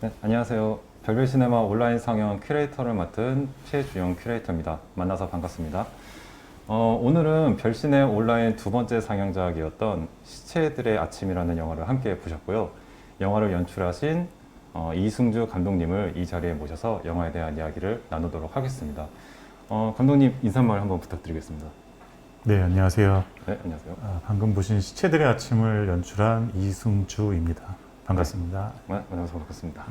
네, 안녕하세요. 별별 시네마 온라인 상영 큐레이터를 맡은 최주영 큐레이터입니다. 만나서 반갑습니다. 오늘은 별시네 온라인 두 번째 상영작이었던 시체들의 아침이라는 영화를 함께 보셨고요. 영화를 연출하신 이승주 감독님을 이 자리에 모셔서 영화에 대한 이야기를 나누도록 하겠습니다. 감독님 인사말 한번 부탁드리겠습니다. 네, 안녕하세요. 네, 안녕하세요. 방금 보신 시체들의 아침을 연출한 이승주입니다. 반갑습니다. 네, 만나서 반갑습니다.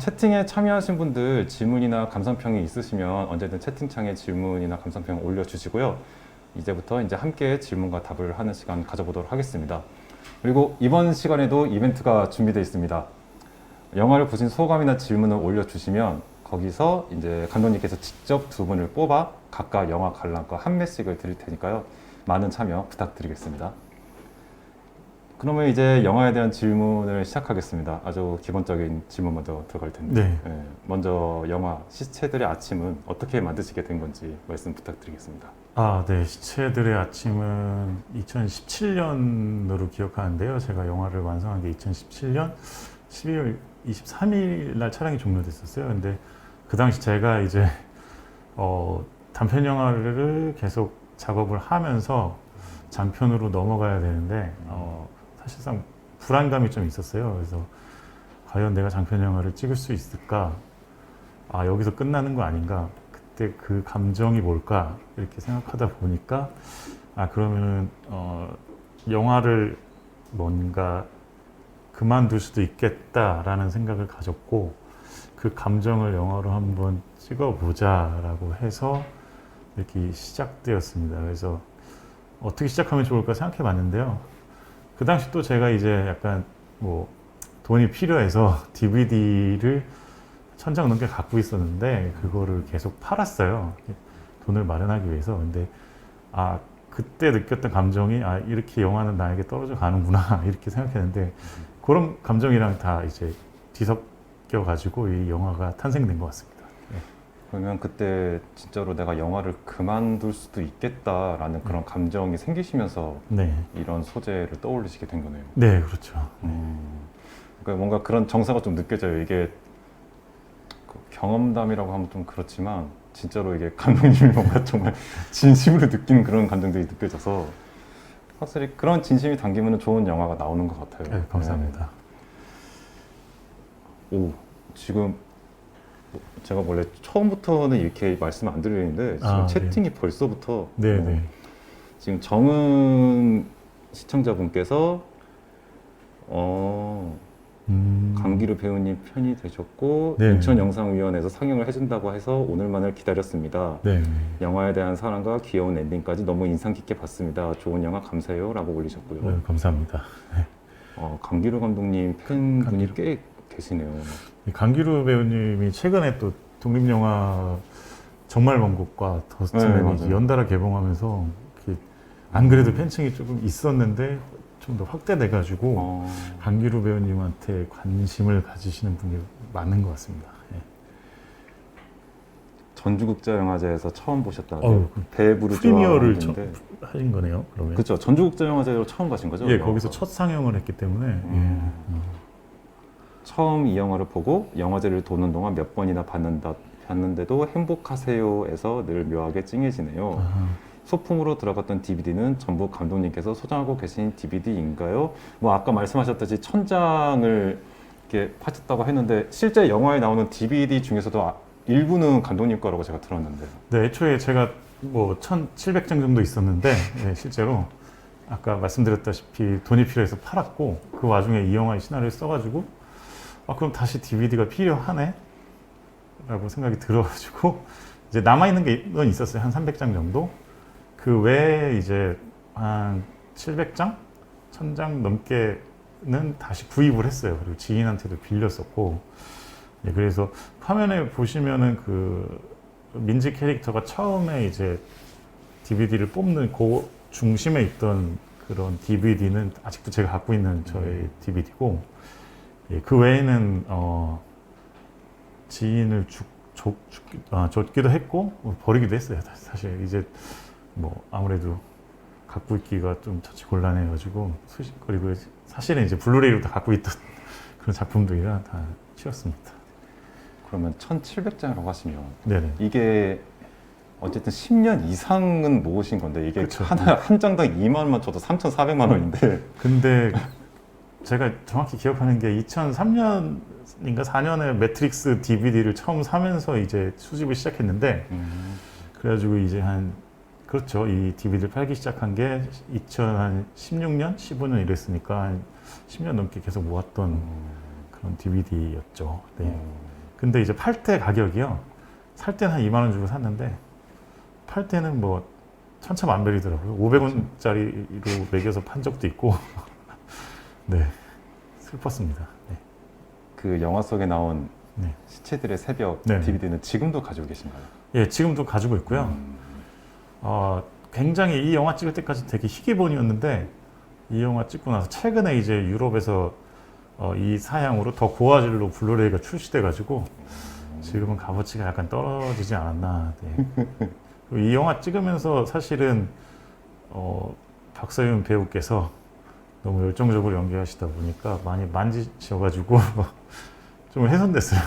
채팅에 참여하신 분들 질문이나 감상평이 있으시면 언제든 채팅창에 질문이나 감상평 올려주시고요. 이제부터 이제 함께 질문과 답을 하는 시간 가져보도록 하겠습니다. 그리고 이번 시간에도 이벤트가 준비되어 있습니다. 영화를 보신 소감이나 질문을 올려주시면 거기서 이제 감독님께서 직접 두 분을 뽑아 각각 영화 관람가 한 매씩을 드릴 테니까요. 많은 참여 부탁드리겠습니다. 그러면 이제 영화에 대한 질문을 시작하겠습니다. 아주 기본적인 질문 먼저 들어갈 텐데 먼저 영화 시체들의 아침은 어떻게 만드시게 된 건지 말씀 부탁드리겠습니다. 네, 시체들의 아침은 2017년으로 기억하는데요. 제가 영화를 완성한 게 2017년 12월 23일 날 촬영이 종료됐었어요. 근데 그 당시 제가 이제 단편 영화를 계속 작업을 하면서 장편으로 넘어가야 되는데 사실상 불안감이 좀 있었어요. 그래서 과연 내가 장편 영화를 찍을 수 있을까? 여기서 끝나는 거 아닌가? 그때 그 감정이 뭘까? 이렇게 생각하다 보니까 그러면은 영화를 뭔가 그만둘 수도 있겠다라는 생각을 가졌고 그 감정을 영화로 한번 찍어보자라고 해서 이렇게 시작되었습니다. 그래서 어떻게 시작하면 좋을까 생각해 봤는데요. 그 당시 또 제가 이제 약간 돈이 필요해서 DVD를 1,000장 넘게 갖고 있었는데 그거를 계속 팔았어요. 돈을 마련하기 위해서. 근데 그때 느꼈던 감정이 이렇게 영화는 나에게 떨어져 가는구나 이렇게 생각했는데 그런 감정이랑 다 이제 뒤섞여 가지고 이 영화가 탄생된 것 같습니다. 그러면 그때 진짜로 내가 영화를 그만둘 수도 있겠다라는 그런 감정이 생기시면서 이런 소재를 떠올리시게 된 거네요. 네, 그렇죠. 그러니까 뭔가 그런 정서가 좀 느껴져요. 이게 경험담이라고 하면 좀 그렇지만 진짜로 이게 감독님이 뭔가 정말 진심으로 느끼는 그런 감정들이 느껴져서 확실히 그런 진심이 담기면 좋은 영화가 나오는 것 같아요. 네, 감사합니다. 지금 제가 원래 처음부터는 이렇게 말씀 안 드리는데 지금 채팅이 벌써부터 지금 정은 시청자분께서 강기루 배우님 편이 되셨고 인천영상위원회에서 상영을 해준다고 해서 오늘만을 기다렸습니다. 영화에 대한 사랑과 귀여운 엔딩까지 너무 인상 깊게 봤습니다. 좋은 영화 감사해요 라고 올리셨고요. 네, 감사합니다. 강기루 감독님 팬분이 꽤 계시네요. 강기루 배우님이 최근에 또 독립영화 정말 먼 곳과 더스트맨이 연달아 개봉하면서 안 그래도 팬층이 조금 있었는데 좀 더 확대돼가지고 강기루 배우님한테 관심을 가지시는 분이 많은 것 같습니다. 전주국제영화제에서 처음 보셨다고요? 베브르조아 프리미어를 하신 거네요. 그러면 그렇죠. 전주국제영화제로 처음 가신 거죠? 예, 거기서 첫 상영을 했기 때문에 처음 이 영화를 보고 영화제를 도는 동안 몇 번이나 봤는데도 행복하세요에서 늘 묘하게 찡해지네요. 소품으로 들어갔던 DVD는 전부 감독님께서 소장하고 계신 DVD인가요? 아까 말씀하셨듯이 1,000장을 이렇게 파셨다고 했는데 실제 영화에 나오는 DVD 중에서도 일부는 감독님 거라고 제가 들었는데. 네, 애초에 제가 1,700장 정도 있었는데 실제로 아까 말씀드렸다시피 돈이 필요해서 팔았고 그 와중에 이 영화의 시나리오를 써가지고 그럼 다시 DVD가 필요하네? 라고 생각이 들어가지고 이제 남아있는 건 있었어요. 한 300장 정도. 그 외에 이제 한 700장? 1,000장 넘게는 다시 구입을 했어요. 그리고 지인한테도 빌렸었고 그래서 화면에 보시면은 그 민지 캐릭터가 처음에 이제 DVD를 뽑는 그 중심에 있던 그런 DVD는 아직도 제가 갖고 있는 저의 DVD고 그 외에는 지인을 줬기도 했고 버리기도 했어요. 사실 이제 아무래도 갖고 있기가 좀 처치곤란해가지고 그리고 사실은 이제 블루레이로 다 갖고 있던 그런 작품들이라 다 치웠습니다. 그러면 1,700장이라고 하시면 네네. 이게 어쨌든 10년 이상은 모으신 건데 이게 그쵸. 한 장당 2만 원만 줘도 3,400만 원인데 근데 제가 정확히 기억하는 게 2003년인가 4년에 매트릭스 DVD를 처음 사면서 이제 수집을 시작했는데 그래가지고 이제 그렇죠. 이 DVD를 팔기 시작한 게 2016년, 15년 이랬으니까 한 10년 넘게 계속 모았던 그런 DVD였죠. 네. 근데 이제 팔 때 가격이요. 살 때는 한 2만 원 주고 샀는데 팔 때는 뭐 천차만별이더라고요. 500원짜리로 매겨서 판 적도 있고. 네. 슬펐습니다. 네. 그 영화 속에 나온 네. 시체들의 새벽 네. DVD는 지금도 가지고 계신가요? 예, 지금도 가지고 있고요. 굉장히 이 영화 찍을 때까지 되게 희귀본이었는데 이 영화 찍고 나서 최근에 이제 유럽에서 이 사양으로 더 고화질로 블루레이가 출시돼가지고 지금은 값어치가 약간 떨어지지 않았나. 네. 그리고 이 영화 찍으면서 사실은 박서윤 배우께서 너무 열정적으로 연기하시다 보니까 많이 만지셔가지고 좀 훼손됐어요.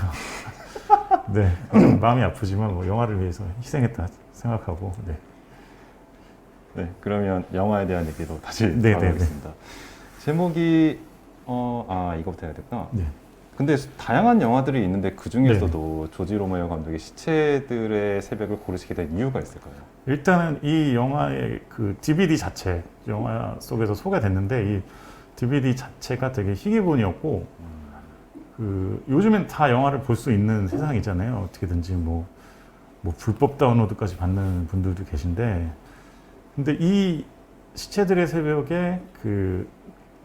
네, 좀 마음이 아프지만 뭐 영화를 위해서 희생했다 생각하고. 네. 네, 그러면 영화에 대한 얘기도 다시 네, 나가겠습니다. 제목이 이거부터 해야 됐구나. 네. 근데 다양한 영화들이 있는데 그 중에서도 조지 로메오 감독의 시체들의 새벽을 고르시게 된 이유가 있을까요? 일단은 이 영화의 그 DVD 자체, 영화 속에서 소개됐는데 이 DVD 자체가 되게 희귀본이었고 요즘엔 다 영화를 볼 수 있는 세상이잖아요. 어떻게든지 뭐 불법 다운로드까지 받는 분들도 계신데 근데 이 시체들의 새벽에 그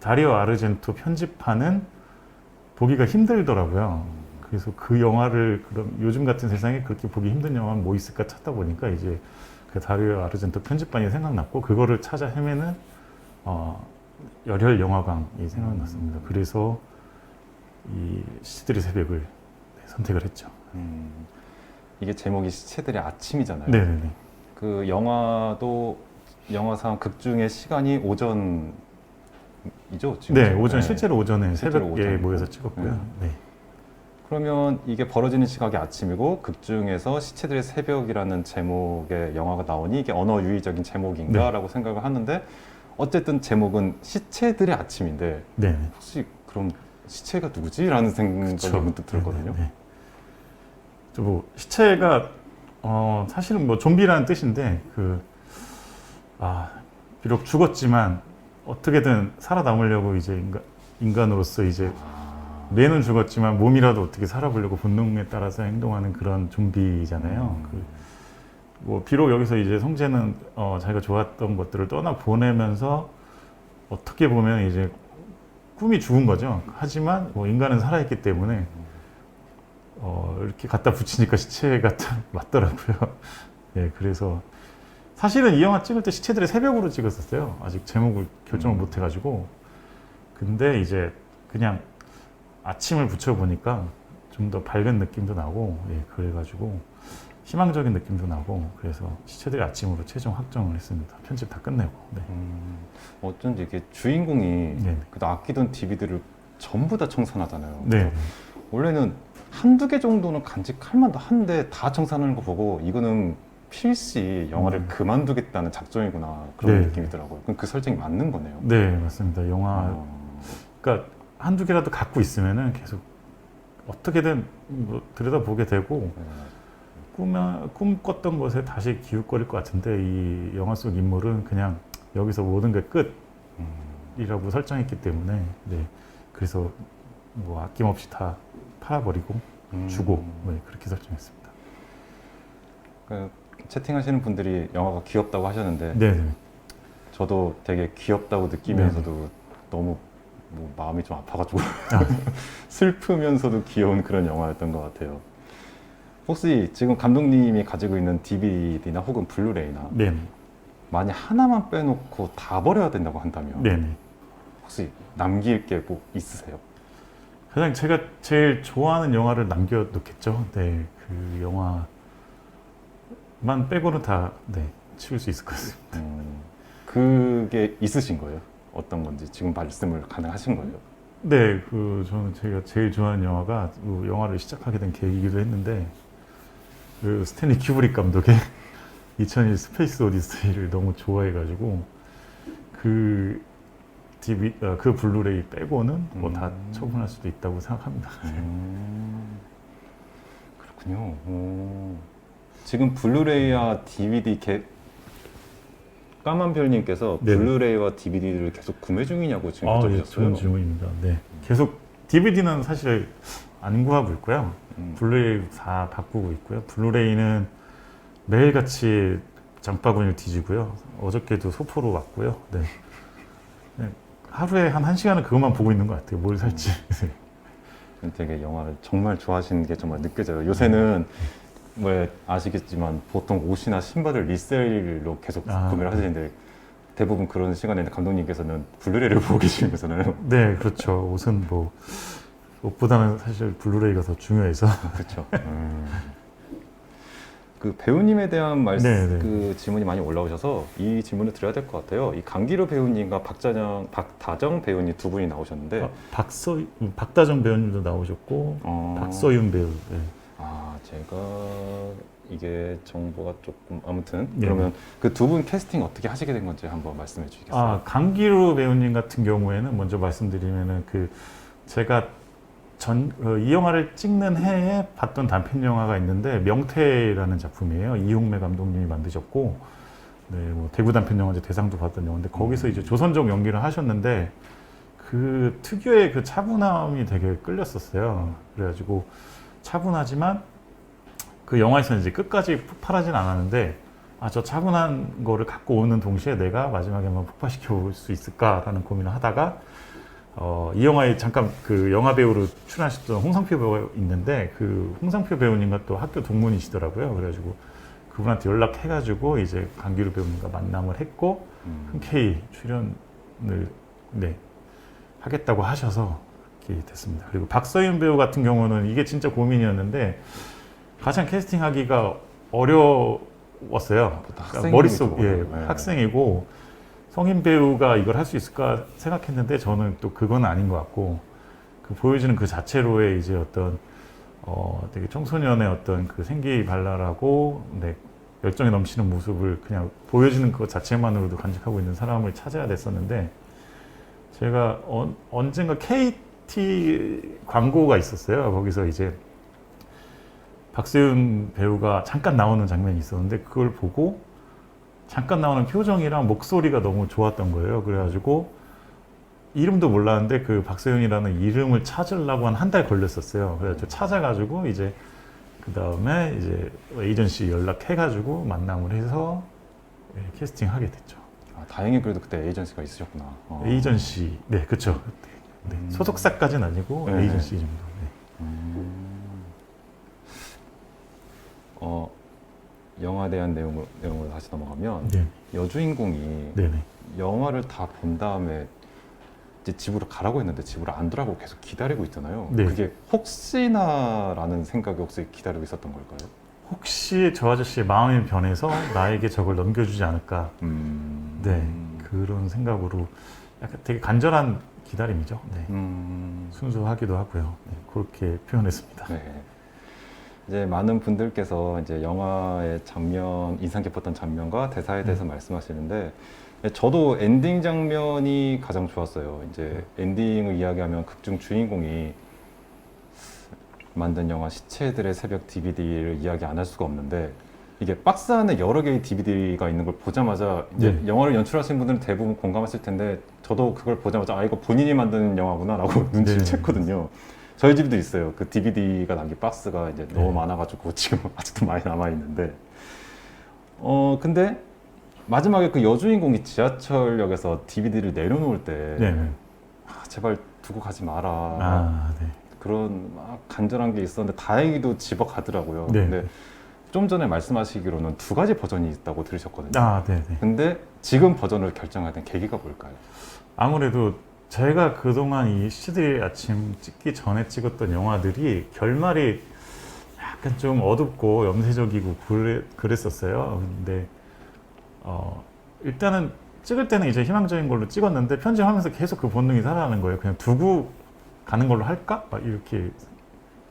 다리오 아르젠토 편집판은 보기가 힘들더라고요. 그래서 그 영화를 그럼 요즘 같은 세상에 그렇게 보기 힘든 영화는 뭐 있을까 찾다 보니까 이제 그 다리오 아르젠토 편집판이 생각났고 그거를 찾아 헤매는 열혈 영화광이 생각났습니다. 그래서 이 시체들의 새벽을 선택을 했죠. 이게 제목이 시체들의 아침이잖아요. 네네네. 그 영화도 영화상 극 중의 시간이 오전이죠? 지금 네, 오전 실제로 오전에 실제로 새벽에 오전이고. 모여서 찍었고요. 네. 그러면 이게 벌어지는 시각이 아침이고 극 중에서 시체들의 새벽이라는 제목의 영화가 나오니 이게 언어 유희적인 제목인가라고 생각을 하는데 어쨌든 제목은 시체들의 아침인데 네. 혹시 그럼 시체가 누구지?라는 생각이 문득 들었거든요. 네. 뭐 시체가 사실은 뭐 좀비라는 뜻인데 비록 죽었지만 어떻게든 살아남으려고 이제 인간으로서 이제 뇌는 죽었지만 몸이라도 어떻게 살아보려고 본능에 따라서 행동하는 그런 좀비잖아요. 뭐 비록 여기서 이제 성재는 자기가 좋았던 것들을 떠나 보내면서 어떻게 보면 이제 꿈이 죽은 거죠. 하지만 뭐 인간은 살아있기 때문에 이렇게 갖다 붙이니까 시체가 참 맞더라고요. 예, 그래서 사실은 이 영화 찍을 때 시체들의 새벽으로 찍었었어요. 아직 제목을 결정을 못 해가지고. 근데 이제 그냥 아침을 붙여보니까 좀 더 밝은 느낌도 나고, 예, 그래가지고 희망적인 느낌도 나고, 그래서 시체들의 아침으로 최종 확정을 했습니다. 편집 다 끝내고. 네. 어쩐지 이게 주인공이 네. 그래도 아끼던 DVD를 전부 다 청산하잖아요. 네. 원래는 한두 개 정도는 간직할 만도 한데 다 청산하는 거 보고 이거는 필시 영화를 그만두겠다는 작정이구나 그런 네. 느낌이 더라고요. 그럼 그 설정이 맞는 거네요. 네, 맞습니다. 영화, 그러니까 한두 개라도 갖고 있으면은 계속 어떻게든 뭐 들여다보게 되고 꿈꿨던 것에 다시 기웃거릴 것 같은데 이 영화 속 인물은 그냥 여기서 모든 게 끝이라고 설정했기 때문에 네, 그래서 뭐 아낌없이 다 팔아버리고 주고 네, 그렇게 설정했습니다. 그 채팅하시는 분들이 영화가 귀엽다고 하셨는데 네, 저도 되게 귀엽다고 느끼면서도 너무 뭐 마음이 좀 아파가지고 슬프면서도 귀여운 그런 영화였던 것 같아요. 혹시 지금 감독님이 가지고 있는 DVD나 혹은 블루레이나 네, 만약 하나만 빼놓고 다 버려야 된다고 한다면 네. 혹시 남길 게 뭐 있으세요? 가장 제가 제일 좋아하는 영화를 남겨놓겠죠. 네, 그 영화만 빼고는 다 네, 치울 수 있을 것 같습니다. 그게 있으신 거예요? 어떤 건지 지금 말씀을 가능하신 거예요? 네, 저는 제가 제일 좋아하는 영화가 그 영화를 시작하게 된 계기이기도 했는데 그 스탠리 큐브릭 감독의 2001 스페이스 오디세이를 너무 좋아해가지고 그 그 블루레이 빼고는 뭐 다 처분할 수도 있다고 생각합니다. 그렇군요. 지금 블루레이와 DVD 까만 별님께서 네. 블루레이와 DVD를 계속 구매 중이냐고 지금 네, 여쭤보셨어요. 좋은 질문입니다. 네, 계속 DVD는 사실 안 구하고 있고요. 블루레이 다 바꾸고 있고요. 블루레이는 매일같이 장바구니를 뒤지고요. 어저께도 소포로 왔고요. 네. 네, 하루에 한 1시간은 그것만 보고 있는 것 같아요. 뭘 살지. 되게 영화를 정말 좋아하시는 게 정말 느껴져요. 요새는 뭐 아시겠지만 보통 옷이나 신발을 리셀로 계속 구매를 하시는데 대부분 그런 시간에는 감독님께서는 블루레이를 보고 계시는 거잖아요. 네, 그렇죠. 옷은 뭐 옷보다는 사실 블루레이가 더 중요해서. 그렇죠. 그 배우님에 대한 네. 그 질문이 많이 올라오셔서 이 질문을 드려야 될 것 같아요. 이 강기루 배우님과 박다정 배우님 두 분이 나오셨는데 박다정 배우님도 나오셨고 박서윤 배우. 네. 제가 이게 정보가 조금 아무튼 네. 그러면 그 두 분 캐스팅 어떻게 하시게 된 건지 한번 말씀해 주시겠어요? 강기루 배우님 같은 경우에는 먼저 말씀드리면은 제가 이 영화를 찍는 해에 봤던 단편 영화가 있는데 명태라는 작품이에요. 이용매 감독님이 만드셨고, 네, 뭐 대구 단편 영화제 대상도 받았던 영화인데 거기서 이제 조선족 연기를 하셨는데 그 특유의 그 차분함이 되게 끌렸었어요. 그래가지고 차분하지만 그 영화에서는 이제 끝까지 폭발하진 않았는데 저 차분한 거를 갖고 오는 동시에 내가 마지막에 한번 폭발시켜 볼 수 있을까라는 고민을 하다가 이 영화에 잠깐 그 영화 배우로 출연하셨던 홍상표 배우가 있는데 그 홍상표 배우님과 또 학교 동문이시더라고요. 그래가지고 그분한테 연락해가지고 이제 강기루 배우님과 만남을 했고 흔쾌히 출연을 하겠다고 하셔서 이렇게 됐습니다. 그리고 박서윤 배우 같은 경우는 이게 진짜 고민이었는데 가장 캐스팅하기가 어려웠어요. 그러니까 머릿속 학생이고 성인 배우가 이걸 할 수 있을까 생각했는데 저는 또 그건 아닌 것 같고 그 보여지는 그 자체로의 이제 어떤 되게 청소년의 어떤 그 생기발랄하고 열정이 넘치는 모습을 그냥 보여지는 것 자체만으로도 간직하고 있는 사람을 찾아야 됐었는데 제가 언젠가 KT 광고가 있었어요. 거기서 이제 박세윤 배우가 잠깐 나오는 장면이 있었는데 그걸 보고 잠깐 나오는 표정이랑 목소리가 너무 좋았던 거예요. 그래가지고 이름도 몰랐는데 그 박세윤이라는 이름을 찾으려고 한 달 걸렸었어요. 그래가지고 찾아가지고 이제 그 다음에 이제 에이전시 연락해가지고 만남을 해서 캐스팅하게 됐죠. 다행히 그래도 그때 에이전시가 있으셨구나. 에이전시, 네, 그렇죠. 소속사까지는 아니고 에이전시 정도. 영화에 대한 내용으로 다시 넘어가면 여주인공이 네네. 영화를 다 본 다음에 이제 집으로 가라고 했는데 집으로 안 돌아가고 계속 기다리고 있잖아요. 네. 그게 혹시나라는 생각이 혹시 기다리고 있었던 걸까요? 혹시 저 아저씨의 마음이 변해서 나에게 저걸 넘겨주지 않을까. 네, 그런 생각으로 약간 되게 간절한 기다림이죠. 네. 순수하기도 하고요. 네, 그렇게 표현했습니다. 네. 이제 많은 분들께서 이제 영화의 인상 깊었던 장면과 대사에 대해서 말씀하시는데 저도 엔딩 장면이 가장 좋았어요. 이제 엔딩을 이야기하면 극중 주인공이 만든 영화 시체들의 새벽 DVD를 이야기 안 할 수가 없는데 이게 박스 안에 여러 개의 DVD가 있는 걸 보자마자 이제 영화를 연출하신 분들은 대부분 공감하실 텐데 저도 그걸 보자마자 이거 본인이 만든 영화구나라고 눈치를 챘거든요. 저희 집도 있어요. 그 DVD가 남긴 박스가 이제 너무 많아가지고 지금 아직도 많이 남아 있는데 근데 마지막에 그 여주인공이 지하철역에서 DVD를 내려놓을 때 제발 두고 가지 마라. 그런 막 간절한 게 있었는데 다행히도 집어 가더라고요. 근데 좀 전에 말씀하시기로는 2가지 버전이 있다고 들으셨거든요. 근데 지금 버전을 결정하게 된 계기가 뭘까요? 아무래도 제가 그동안 이 시대의 아침 찍기 전에 찍었던 영화들이 결말이 약간 좀 어둡고 염세적이고 그랬었어요. 근데 일단은 찍을 때는 이제 희망적인 걸로 찍었는데 편집하면서 계속 그 본능이 살아나는 거예요. 그냥 두고 가는 걸로 할까? 막 이렇게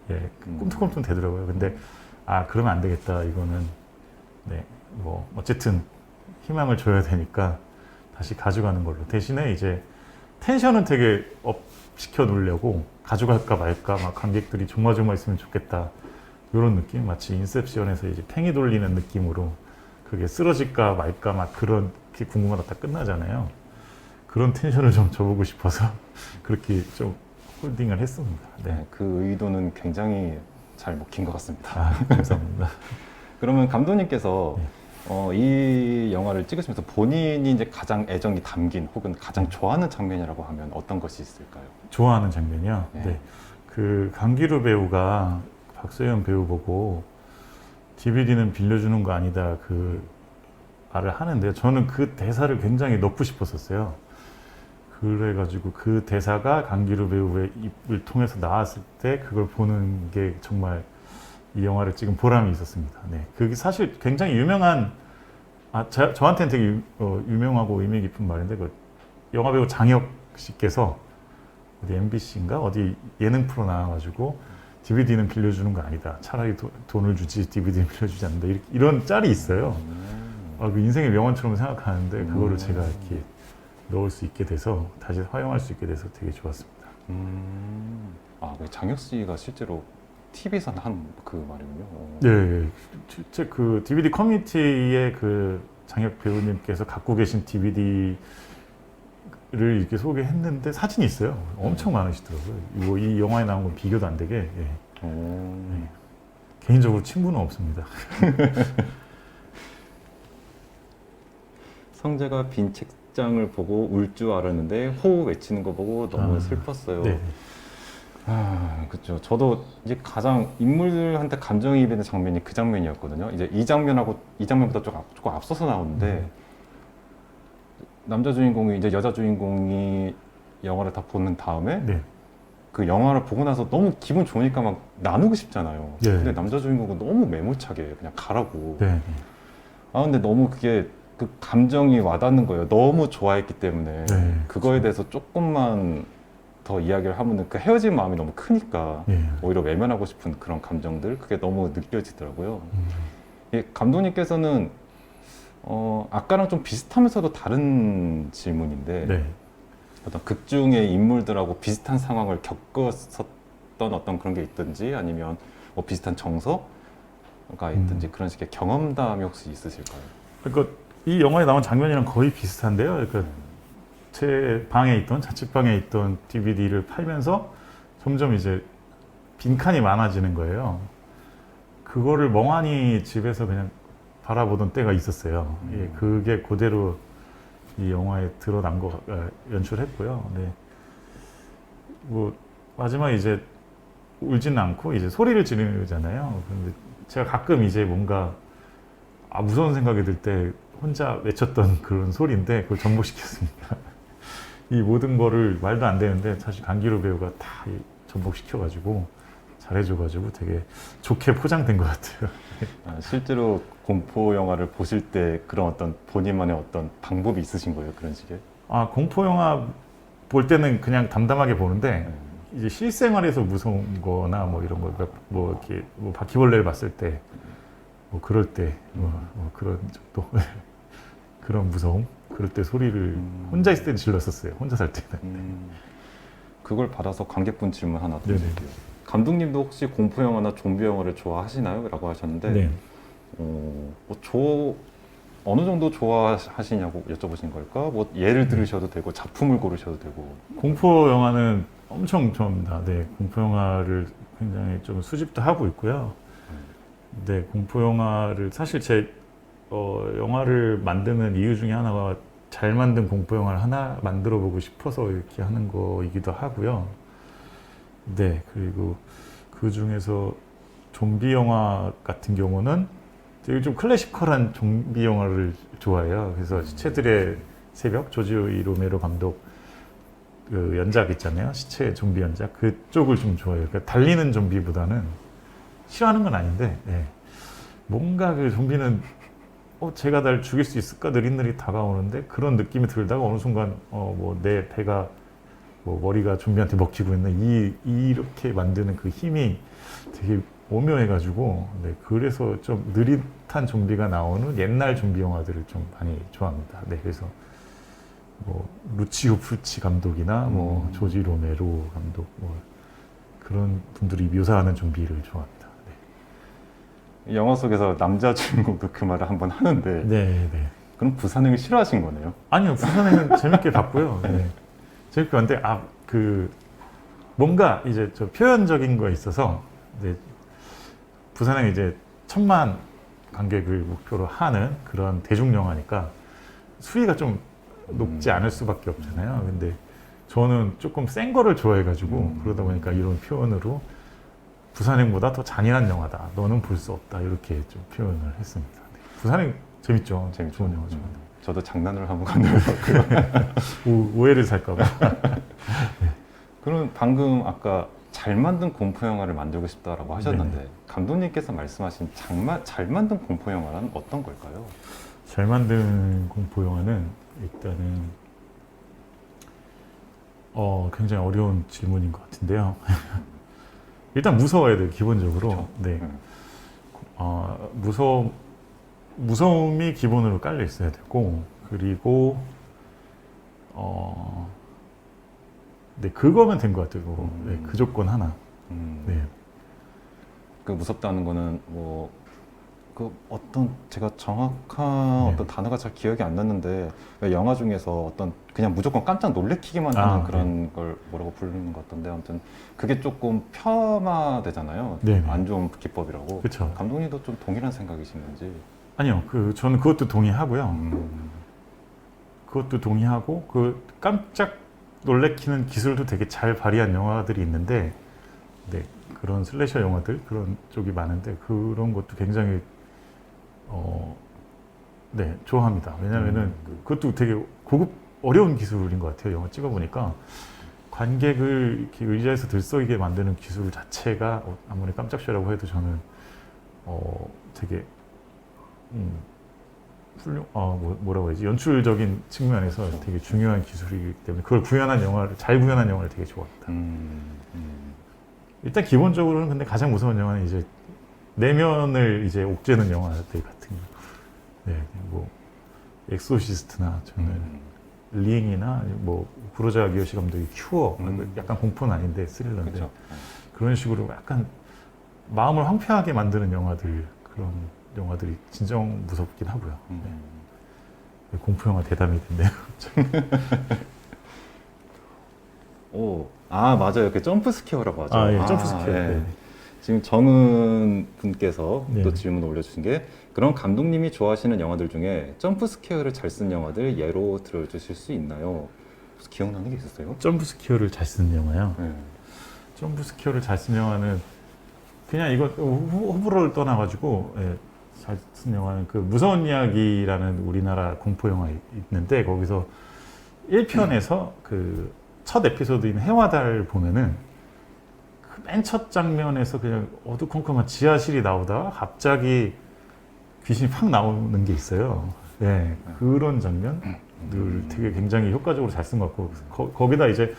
예, 꿈틀꿈틀 되더라고요. 근데 그러면 안 되겠다. 이거는 네, 뭐 어쨌든 희망을 줘야 되니까 다시 가져가는 걸로. 대신에 이제 텐션은 되게 업 시켜 놓으려고 가져갈까 말까 막 관객들이 조마조마했으면 좋겠다. 이런 느낌, 마치 인셉션에서 이제 팽이 돌리는 느낌으로 그게 쓰러질까 말까 막 그런 게 궁금하다 딱 끝나잖아요. 그런 텐션을 좀 줘보고 싶어서 그렇게 좀 홀딩을 했습니다. 네. 그 의도는 굉장히 잘 먹힌 것 같습니다. 감사합니다. 그러면 감독님께서 네. 이 영화를 찍으시면서 본인이 이제 가장 애정이 담긴 혹은 가장 좋아하는 장면이라고 하면 어떤 것이 있을까요? 좋아하는 장면이요? 네. 네. 그 강기루 배우가 박서연 배우 보고 DVD는 빌려주는 거 아니다 그 말을 하는데 저는 그 대사를 굉장히 넣고 싶었었어요. 그래가지고 그 대사가 강기루 배우의 입을 통해서 나왔을 때 그걸 보는 게 정말 이 영화를 찍은 보람이 있었습니다. 네. 그게 사실 굉장히 유명한 저한테는 되게 유명하고 의미 깊은 말인데 그 영화 배우 장혁 씨께서 어디 MBC인가 어디 예능 프로 나와가지고 DVD는 빌려주는 거 아니다. 차라리 돈을 주지 DVD는 빌려주지 않는다. 이런 짤이 있어요. 그 인생의 명언처럼 생각하는데 그거를 제가 이렇게 넣을 수 있게 돼서 다시 활용할 수 있게 돼서 되게 좋았습니다. 그 장혁 씨가 실제로 TV에서 한 그 말이군요. 네, 실제 그 DVD 커뮤니티에 그 장혁 배우님께서 갖고 계신 DVD를 이렇게 소개했는데 사진이 있어요. 엄청 많으시더라고요. 이 영화에 나온 건 비교도 안 되게. 예. 네. 개인적으로 친분은 없습니다. 성재가 빈 책장을 보고 울 줄 알았는데 호우 외치는 거 보고 너무 슬펐어요. 네. 그렇죠. 저도 이제 가장 인물한테 감정이입되는 장면이 그 장면이었거든요. 이제 이 장면보다 조금 앞서서 나오는데 남자 주인공이 이제 여자 주인공이 영화를 다 보는 다음에 네. 그 영화를 보고 나서 너무 기분 좋으니까 막 나누고 싶잖아요. 네. 근데 남자 주인공은 너무 매몰차게 그냥 가라고. 네. 근데 너무 그게 그 감정이 와닿는 거예요. 너무 좋아했기 때문에 네. 그거에 대해서 조금만 더 이야기를 하면은 그 헤어진 마음이 너무 크니까 예. 오히려 외면하고 싶은 그런 감정들 그게 너무 느껴지더라고요. 감독님께서는 아까랑 좀 비슷하면서도 다른 질문인데 네. 어떤 극 중의 인물들하고 비슷한 상황을 겪었었던 어떤 그런 게 있든지 아니면 뭐 비슷한 정서가 있든지 그런 식의 경험담이 혹시 있으실까요? 그러니까 이 영화에 나온 장면이랑 거의 비슷한데요. 그러니까 제 방에 있던 자취방에 있던 DVD를 팔면서 점점 이제 빈칸이 많아지는 거예요. 그거를 멍하니 집에서 그냥 바라보던 때가 있었어요. 예, 그게 그대로 이 영화에 드러난 거 연출했고요. 네. 뭐 마지막에 이제 울지는 않고 이제 소리를 지르잖아요. 근데 제가 가끔 이제 뭔가 무서운 생각이 들 때 혼자 외쳤던 그런 소리인데 그걸 접목시켰습니다. 이 모든 거를 말도 안 되는데 사실 강기루 배우가 다 접목시켜가지고 잘해줘가지고 되게 좋게 포장된 것 같아요. 실제로 공포 영화를 보실 때 그런 어떤 본인만의 어떤 방법이 있으신 거예요? 그런 식의? 공포 영화 볼 때는 그냥 담담하게 보는데 이제 실생활에서 무서운 거나 뭐 이런 거 뭐 이렇게 뭐 바퀴벌레를 봤을 때 뭐 그럴 때 뭐 그런 정도 그런 무서움 그럴 때 소리를 혼자 있을 때는 질렀었어요. 혼자 살 때는. 그걸 받아서 관객분 질문 하나 더 네네. 드릴게요. 감독님도 혹시 공포 영화나 좀비 영화를 좋아하시나요? 라고 하셨는데 네. 어느 정도 좋아하시냐고 여쭤보신 걸까? 뭐 예를 들으셔도 되고 작품을 고르셔도 되고. 공포 영화는 엄청 좋아합니다. 네, 공포 영화를 굉장히 좀 수집도 하고 있고요. 네, 공포 영화를 사실 제 영화를 만드는 이유 중에 하나가 잘 만든 공포 영화를 하나 만들어 보고 싶어서 이렇게 하는 거이기도 하고요. 네, 그리고 그 중에서 좀비 영화 같은 경우는 되게 좀 클래시컬한 좀비 영화를 좋아해요. 그래서 시체들의 새벽, 조지 로메로 감독 그 연작 있잖아요. 시체 좀비 연작. 그쪽을 좀 좋아해요. 그러니까 달리는 좀비보다는 싫어하는 건 아닌데 뭔가 그 좀비는 제가 날 죽일 수 있을까 느릿느릿 다가오는데 그런 느낌이 들다가 어느 순간 뭐 내 배가 뭐 머리가 좀비한테 먹히고 있는 이렇게 만드는 그 힘이 되게 오묘해가지고 네, 그래서 좀 느릿한 좀비가 나오는 옛날 좀비 영화들을 좀 많이 좋아합니다. 네, 그래서 뭐 루치오 풀치 감독이나 뭐 조지 로메로 감독 뭐 그런 분들이 묘사하는 좀비를 좋아합니다. 이 영화 속에서 남자 주인공도 그 말을 한번 하는데 네, 네. 그럼 부산행을 싫어하신 거네요? 아니요, 부산행은 재밌게 봤고요. 네. 재밌게 봤는데 그 뭔가 이제 저 표현적인 거에 있어서 이제 부산행 이제 1,000만 관객을 목표로 하는 그런 대중 영화니까 수위가 좀 높지 않을 수밖에 없잖아요. 근데 저는 조금 센 거를 좋아해가지고 그러다 보니까 이런 표현으로 부산행보다 더 잔인한 영화다. 너는 볼 수 없다. 이렇게 좀 표현을 했습니다. 네. 부산행 재밌죠. 재밌죠. 좋은 영화죠. 저도 장난을 한번 건드려봤고요. 오해를 살까봐. 그럼 방금 아까 잘 만든 공포 영화를 만들고 싶다라고 하셨는데 감독님께서 말씀하신 잘 만든 공포 영화는 어떤 걸까요? 잘 만든 공포 영화는 일단은 굉장히 어려운 질문인 것 같은데요. 일단 무서워야 돼요, 기본적으로. 네. 무서움이 기본으로 깔려 있어야 되고, 그리고 네, 그거면 된 것 같아요. 네, 그 조건 하나. 네. 그 무섭다는 거는 뭐 그 어떤 제가 정확한 어떤 단어가 잘 기억이 안 났는데 영화 중에서 어떤 그냥 무조건 깜짝 놀래키기만 하는 그런 걸 뭐라고 부르는 것 같던데 아무튼 그게 조금 폄하되잖아요. 네네. 안 좋은 기법이라고. 그쵸. 감독님도 좀 동일한 생각이신지. 아니요, 저는 그것도 동의하고요. 그것도 동의하고 그 깜짝 놀래키는 기술도 되게 잘 발휘한 영화들이 있는데, 네, 그런 슬래셔 영화들 그런 쪽이 많은데 그런 것도 굉장히 네, 좋아합니다. 왜냐면은 그것도 되게 고급 어려운 기술인 것 같아요. 영화 찍어보니까 관객을 이렇게 의자에서 들썩이게 만드는 기술 자체가 아무리 깜짝쇼라고 해도 저는 되게 뭐라고 해야지, 연출적인 측면에서 되게 중요한 기술이기 때문에 그걸 잘 구현한 영화를 되게 좋아합니다. 일단 기본적으로는 근데 가장 무서운 영화는 이제 내면을 이제 옥죄는 영화들 같은 거. 네, 뭐 엑소시스트나 저는 링이나 뭐 구로자와 기요시 감독의 큐어, 약간 공포는 아닌데 스릴러인데 그쵸. 그런 식으로 약간 마음을 황폐하게 만드는 영화들, 그런 영화들이 진정 무섭긴 하고요. 네. 공포 영화 대담이 됐네요. 맞아요. 그 점프 스퀘어라고 하죠. 예, 점프 스퀘어. 네. 네. 지금 정은 분께서 네. 또 질문을 올려주신 게 그럼 감독님이 좋아하시는 영화들 중에 점프 스퀘어를 잘 쓴 영화들 예로 들어주실 수 있나요? 혹시 기억나는 게 있었어요? 점프 스퀘어를 잘 쓰는 영화요. 네. 점프 스퀘어를 잘 쓴 영화는 그냥 이거 호불호를 떠나가지고 잘 쓴 영화는 그 무서운 이야기라는 우리나라 공포 영화 있는데 거기서 1편에서 그 첫 에피소드인 해와달 보면은 그 맨 첫 장면에서 그냥 어두컴컴한 지하실이 나오다가 갑자기 귀신이 팍 나오는 게 있어요. 네, 그런 장면들 되게 굉장히 효과적으로 잘 쓴 것 같고 거기다 이제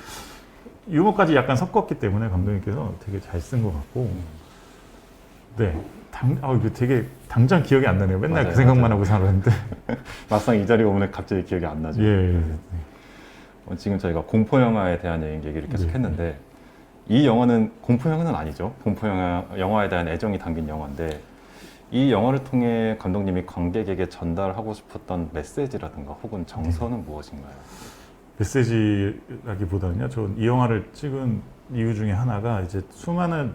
유머까지 약간 섞었기 때문에 감독님께서 되게 잘 쓴 것 같고 네. 이거 되게 당장 기억이 안 나네요. 맨날 맞아요, 그 생각만 맞아요. 하고 살았는데. 막상 이 자리에 오면 갑자기 기억이 안 나죠. 예. 지금 저희가 공포 영화에 대한 얘기를 계속 네. 했는데 이 영화는 공포 영화는 아니죠. 공포 영화에 대한 애정이 담긴 영화인데 이 영화를 통해 감독님이 관객에게 전달하고 싶었던 메시지라든가 혹은 정서는 무엇인가요? 메시지라기보다는요. 전 이 영화를 찍은 이유 중에 하나가 이제 수많은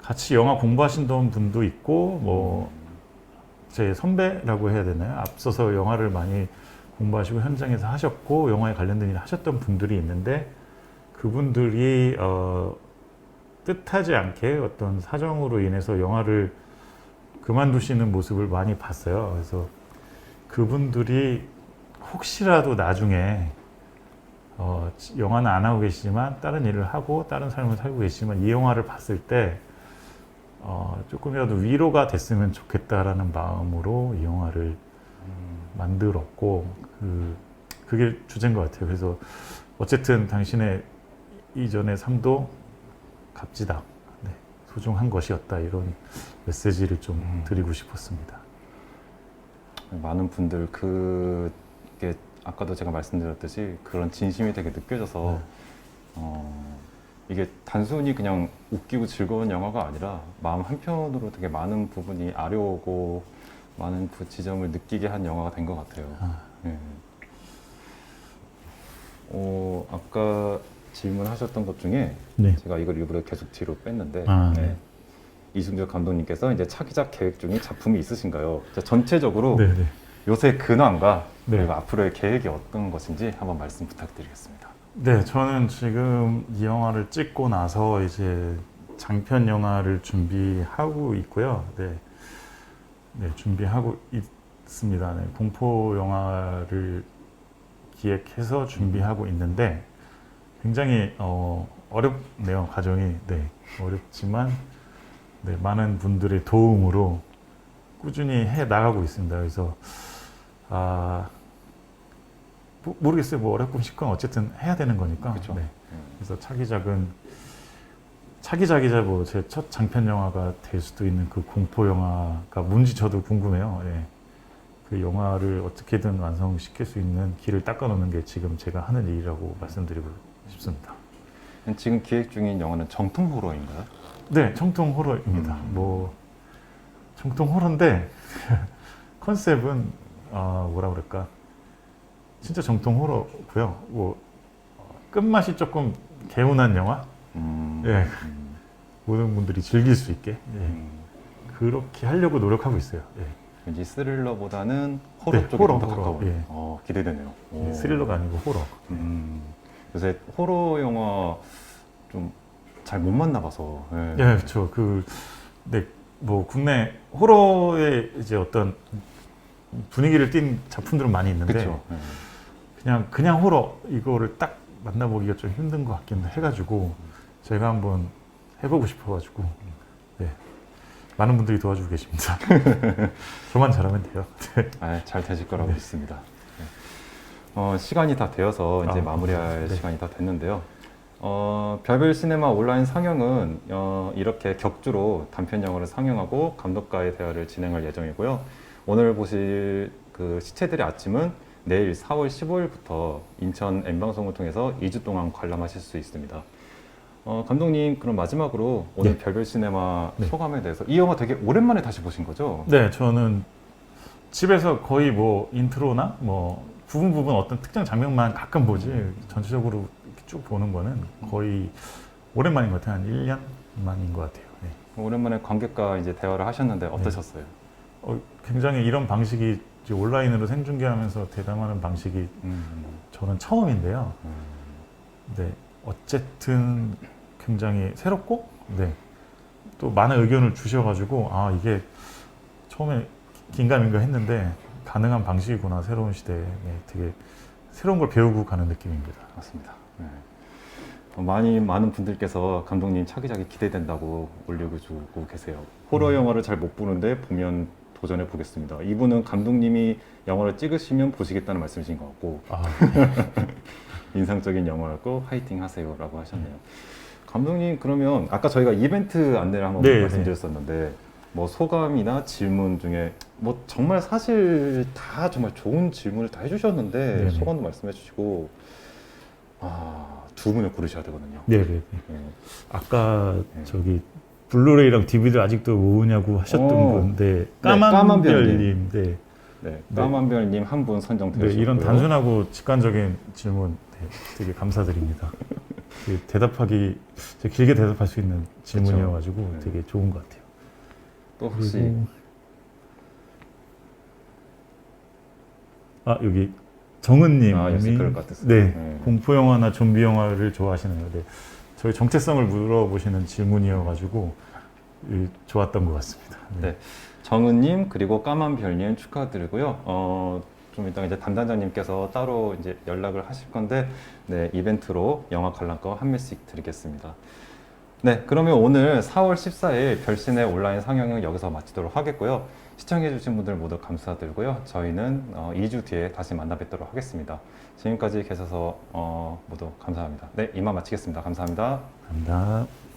같이 영화 공부하신 분도 있고 뭐 제 선배라고 해야 되나요? 앞서서 영화를 많이 공부하시고 현장에서 하셨고 영화에 관련된 일을 하셨던 분들이 있는데 그분들이 뜻하지 않게 어떤 사정으로 인해서 영화를 그만두시는 모습을 많이 봤어요. 그래서 그분들이 혹시라도 나중에 영화는 안 하고 계시지만 다른 일을 하고 다른 삶을 살고 계시지만 이 영화를 봤을 때 조금이라도 위로가 됐으면 좋겠다라는 마음으로 이 영화를 만들었고 그게 주제인 것 같아요. 그래서 어쨌든 당신의 이전의 삶도 값지다, 네, 소중한 것이었다, 이런 메시지를 좀 드리고 싶었습니다. 많은 분들 그게 아까도 제가 말씀드렸듯이 그런 진심이 되게 느껴져서 네. 이게 단순히 그냥 웃기고 즐거운 영화가 아니라 마음 한편으로 되게 많은 부분이 아려오고 많은 그 지점을 느끼게 한 영화가 된 것 같아요. 예. 아까 질문하셨던 것 중에 네. 제가 이걸 일부러 계속 뒤로 뺐는데 네. 이승철 감독님께서 이제 차기작 계획 중인 작품이 있으신가요? 전체적으로 네, 네. 요새 근황과 네. 그리고 앞으로의 계획이 어떤 것인지 한번 말씀 부탁드리겠습니다. 네, 저는 지금 이 영화를 찍고 나서 이제 장편 영화를 준비하고 있고요. 네, 네, 준비하고 있습니다. 네, 공포 영화를 기획해서 준비하고 있는데 굉장히 어렵네요, 과정이. 네, 어렵지만 네, 많은 분들의 도움으로 꾸준히 해 나가고 있습니다. 그래서 모르겠어요. 뭐 어렵건 쉽건 어쨌든 해야 되는 거니까. 그쵸. 네. 그래서 차기작이자 뭐 제 첫 장편 영화가 될 수도 있는 그 공포 영화가 뭔지 저도 궁금해요. 예. 그 영화를 어떻게든 완성시킬 수 있는 길을 닦아놓는 게 지금 제가 하는 일이라고 말씀드리고 싶습니다. 지금 기획 중인 영화는 정통 호러인가요? 네, 청통 호러입니다. 뭐 청통 호러인데 컨셉은 뭐라 그럴까? 진짜 정통 호러고요. 뭐 끝맛이 조금 개운한 영화. 예. 모든 분들이 즐길 수 있게 그렇게 하려고 노력하고 있어요. 예. 왠지 스릴러보다는 호러 네, 쪽에 좀 더 호러. 가까운. 예. 기대되네요. 예, 스릴러가 아니고 호러. 요새 호러 영화 좀 잘 못 만나봐서. 예, 그렇죠. 네, 뭐 국내 호러의 이제 어떤 분위기를 띈 작품들은 많이 있는데 그렇죠. 그냥 호러 이거를 딱 만나보기가 좀 힘든 것 같긴 해가지고 제가 한번 해보고 싶어가지고 네, 많은 분들이 도와주고 계십니다. 저만 잘하면 돼요. 네. 잘 되실 거라고 믿습니다. 시간이 다 되어서 이제 마무리할 네. 시간이 다 됐는데요. 별별 시네마 온라인 상영은 이렇게 격주로 단편 영화를 상영하고 감독과의 대화를 진행할 예정이고요. 오늘 보실 그 시체들의 아침은 내일 4월 15일부터 인천 N방송을 통해서 2주 동안 관람하실 수 있습니다. 감독님, 그럼 마지막으로 오늘 별별 시네마 소감에 대해서 이 영화 되게 오랜만에 다시 보신 거죠? 네, 저는 집에서 거의 뭐 인트로나 뭐 부분 어떤 특정 장면만 가끔 보지 전체적으로 이렇게 쭉 보는 거는 거의 오랜만인 것 같아요. 한 1년 만인 것 같아요. 네. 오랜만에 관객과 이제 대화를 하셨는데 어떠셨어요? 굉장히 이런 방식이 이제 온라인으로 생중계하면서 대담하는 방식이 저는 처음인데요. 네, 어쨌든 굉장히 새롭고, 네, 또 많은 의견을 주셔가지고 이게 처음에 긴가민가 했는데 가능한 방식이구나, 새로운 시대에. 네, 되게 새로운 걸 배우고 가는 느낌입니다. 맞습니다. 네. 많은 분들께서 감독님 차기작이 기대된다고 올려주고 계세요. 호러 영화를 잘 못 보는데 보면 도전해 보겠습니다. 이분은 감독님이 영화를 찍으시면 보시겠다는 말씀이신 것 같고 인상적인 영화였고 화이팅 하세요라고 하셨네요. 감독님, 그러면 아까 저희가 이벤트 안내를 한번 말씀드렸었는데 뭐 소감이나 질문 중에 뭐 정말 사실 다 정말 좋은 질문을 다 해주셨는데 소감도 말씀해 주시고 두 분을 고르셔야 되거든요. 네네. 아까 저기 블루레이랑 DVD를 아직도 모으냐고 하셨던 건데 까만별님. 네, 까만별님 한 분 선정되셨고요. 네, 이런 단순하고 직관적인 질문 되게 감사드립니다. 대답하기 길게 대답할 수 있는 질문이어가지고 되게 좋은 것 같아요. 또 혹시 여기 정은님이 공포 영화나 좀비 영화를 좋아하시나요? 네, 저희 정체성을 물어보시는 질문이어가지고 좋았던 것 같습니다. 네, 정은님 그리고 까만별님 축하드리고요. 좀 이따 이제 담당자님께서 따로 이제 연락을 하실 건데, 네, 이벤트로 영화 관람권 한 매씩 드리겠습니다. 네, 그러면 오늘 4월 14일 별신의 온라인 상영은 여기서 마치도록 하겠고요. 시청해주신 분들 모두 감사드리고요. 저희는 2주 뒤에 다시 만나 뵙도록 하겠습니다. 지금까지 계셔서 모두 감사합니다. 네, 이만 마치겠습니다. 감사합니다. 감사합니다.